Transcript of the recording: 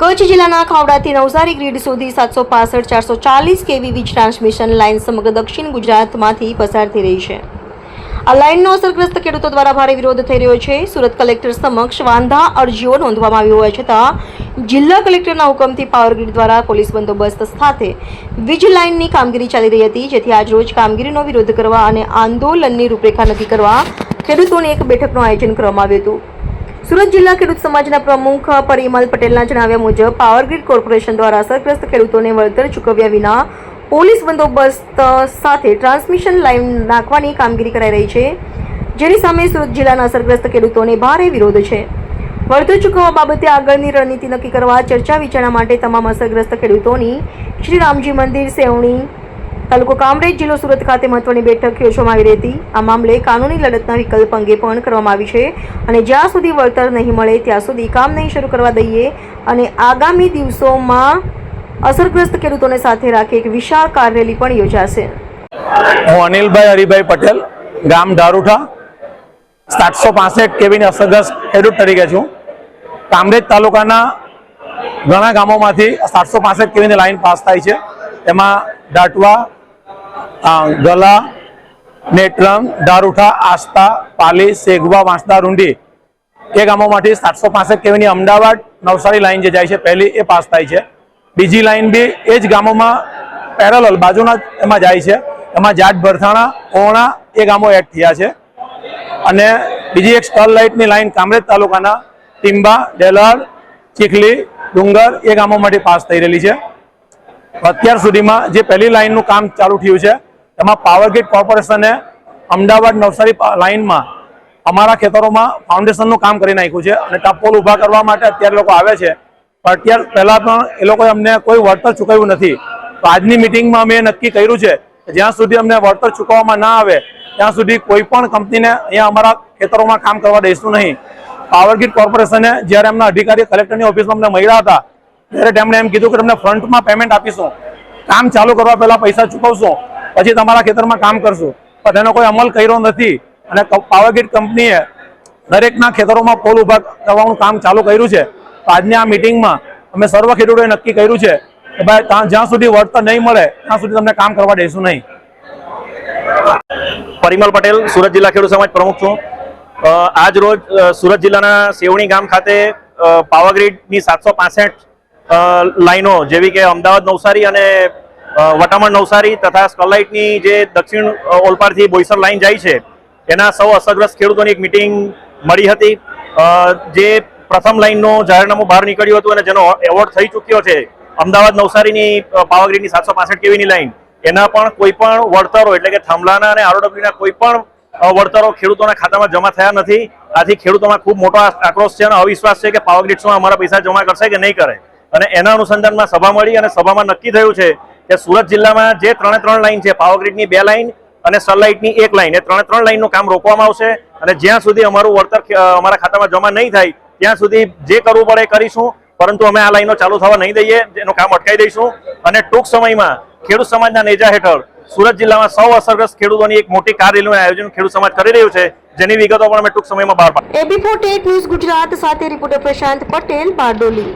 કચ્છ જિલ્લાના ખાવડાથી નવસારી ગ્રીડ સુધી 765-440 કેવી વીજ ટ્રાન્સમિશન લાઇન સમગ્ર દક્ષિણ ગુજરાતમાંથી પસાર થઈ રહી છે। આ લાઇનનો અસરગ્રસ્ત ખેડૂતો દ્વારા ભારે વિરોધ થઈ રહ્યો છે। સુરત કલેક્ટર સમક્ષ વાંધા અરજીઓ નોંધવામાં આવી હોવા છતાં જિલ્લા કલેક્ટરના હુકમથી પાવર ગ્રીડ દ્વારા પોલીસ બંદોબસ્ત સાથે વીજ લાઇનની કામગીરી ચાલી રહી હતી, જેથી આજરોજ કામગીરીનો વિરોધ કરવા અને આંદોલનની રૂપરેખા નક્કી કરવા ખેડૂતોની એક બેઠકનું આયોજન કરવામાં આવ્યું હતું। સુરત જિલ્લા ખેડૂત સમાજના પ્રમુખ પરિમલ પટેલના જણાવ્યા મુજબ પાવર ગ્રીડ કોર્પોરેશન દ્વારા અસરગ્રસ્ત ખેડૂતોને વળતર ચૂકવ્યા વિના પોલીસ બંદોબસ્ત સાથે ટ્રાન્સમિશન લાઇન નાખવાની કામગીરી કરાઈ રહી છે, જેની સામે સુરત જિલ્લાના અસરગ્રસ્ત ખેડૂતોને ભારે વિરોધ છે। વળતર ચૂકવવા બાબતે આગળની રણનીતિ નક્કી કરવા ચર્ચા વિચારણા માટે તમામ અસરગ્રસ્ત ખેડૂતોની શ્રી રામજી મંદિર સેવણી તાલુકો કામરેજ જિલ્લો સુરત ખાતે મહત્વની બેઠક યોજવામાં આવી હતી। આ મામલે કાનૂની લડતના વિકલ્પ અંગે પણ કરવામાં આવી છે અને જ્યાં સુધી વળતર નહીં મળે ત્યાં સુધી કામ નહીં શરૂ કરવા દઈએ અને આગામી દિવસોમાં અસરગ્રસ્ત ખેડૂતોને સાથે રાખી એક વિશાળ કાર રેલી પણ યોજાશે। હું અનિલભાઈ હરિભાઈ પટેલ, ગામ ધારુઠા, 765 કેવીની અસરગ્રસ્ત ખેડૂત તરીકે છું। કામરેજ તાલુકાના ઘણા ગામોમાંથી 765 કેવીની લાઈન પાસ થાય છે, એમાં દાટવા, ગલા, નેત્રંગ, ધારુઠા, આસ્તા, પાલી, સેગવા, વાંસદા, રૂંઢી એ ગામોમાંથી 765 કેવીની અમદાવાદ નવસારી લાઈન જે જાય છે પહેલી એ પાસ થાય છે। બીજી લાઈન બી એ જ ગામોમાં પેરેલલ બાજુના એમાં જાય છે, એમાં જાટ, ભરથાણા, ઓણા એ ગામો એડ થયા છે। અને બીજી એક સ્ટલ લાઇટની લાઈન કામરેજ તાલુકાના ટીંબા, ડેલર, ચીખલી, ડુંગર એ ગામોમાંથી પાસ થઈ રહેલી છે। અત્યાર સુધીમાં જે પહેલી લાઈનનું કામ ચાલુ થયું છે એમાં પાવર ગ્રીડ કોર્પોરેશને અમદાવાદ નવસારી લાઈનમાં અમારા ખેતરોમાં ફાઉન્ડેશનનું કામ કરી નાખ્યું છે અને ત્યાં પોલ ઊભા કરવા માટે અત્યારે લોકો આવે છે, પણ અત્યાર પહેલાં પણ એ લોકોએ અમને કોઈ વળતર ચૂકવ્યું નથી। તો આજની મિટિંગમાં અમે નક્કી કર્યું છે કે જ્યાં સુધી અમને વળતર ચૂકવવામાં ના આવે ત્યાં સુધી કોઈ પણ કંપનીને અહીંયા અમારા ખેતરોમાં કામ કરવા દઈશું નહીં। પાવર ગ્રીડ કોર્પોરેશને જ્યારે એમના અધિકારી કલેક્ટરની ઓફિસમાં અમને મળ્યા હતા ત્યારે તેમણે એમ કીધું કે તમને ફ્રન્ટમાં પેમેન્ટ આપીશું, કામ ચાલુ કરવા પહેલા પૈસા ચૂકવશું, પછી તમારા ખેતરમાં કામ કરશું, પણ તેનો કોઈ અમલ કર્યો નથી। અને પાવર ગ્રીડ કંપનીએ દરેકના ખેતરોમાં પોલ ઊભા કરવાનું કામ ચાલુ કર્યું છે। તો આજની આ મિટિંગમાં અમે સર્વ ખેડૂતોએ નક્કી કર્યું છે કે ભાઈ જ્યાં સુધી વળતર નહીં મળે ત્યાં સુધી તમને કામ કરવા દઈશું નહીં। પરિમલ પટેલ, સુરત જિલ્લા ખેડૂત સમાજ પ્રમુખ છું। આજ રોજ સુરત જિલ્લાના સેવણી ગામ ખાતે પાવર ગ્રીડની 765 લાઈનો જેવી કે અમદાવાદ નવસારી અને વટામણ નવસારી તથા સ્કલાઇટની જે દક્ષિણ ઓલપાડથી બોઈસર લાઈન જાય છે એના સૌ અસરગ્રસ્ત ખેડૂતોની એક મિટિંગ મળી હતી। જે પ્રથમ લાઈનનું જાહેરનામું બહાર નીકળ્યું હતું અને જેનો એવોર્ડ થઈ ચૂક્યો છે અમદાવાદ નવસારીની પાવર ગ્રીડની 765 કેવીની લાઈન, એના પણ કોઈ પણ વળતરો એટલે કે થાંભલાના અને આરઓડબ્લ્યુના કોઈ પણ વળતરો ખેડૂતોના ખાતામાં જમા થયા નથી। આથી ખેડૂતોમાં ખૂબ મોટો આક્રોશ છે અને અવિશ્વાસ છે કે પાવર ગ્રીડ શું અમારા પૈસા જમા કરશે કે નહીં કરે। અને એના અનુસંધાનમાં સભા મળી અને સભામાં નક્કી થયું છે કે સુરત જિલ્લામાં જે 3 લાઈન છે, પાવર ગ્રીડની 2 લાઈન અને સનલાઇટની 1 લાઈન, એ 3 લાઈનનું કામ રોકવામાં આવશે અને જ્યાં સુધી અમારું વળતર અમારા ખાતામાં જમા નહીં થાય ત્યાં સુધી જે કરવું પડે કરીશું, પરંતુ અમે આ લાઈનો ચાલુ થવા નહીં દઈએ, એનું કામ અટકાવી દઈશું। અને ટૂંક સમયમાં ખેડૂત સમાજના નેજા હેઠળ સુરત જિલ્લામાં સૌ અસરગ્રસ્ત ખેડૂતોની એક મોટી કાર રેલીનું આયોજન ખેડૂત સમાજ કરી રહ્યું છે, જેની વિગતો પણ અમે ટૂંક સમયમાં બહાર પાડીશું। AB48 ન્યૂઝ ગુજરાત સાથે રિપોર્ટર પ્રશાંત પટેલ, બારડોલી।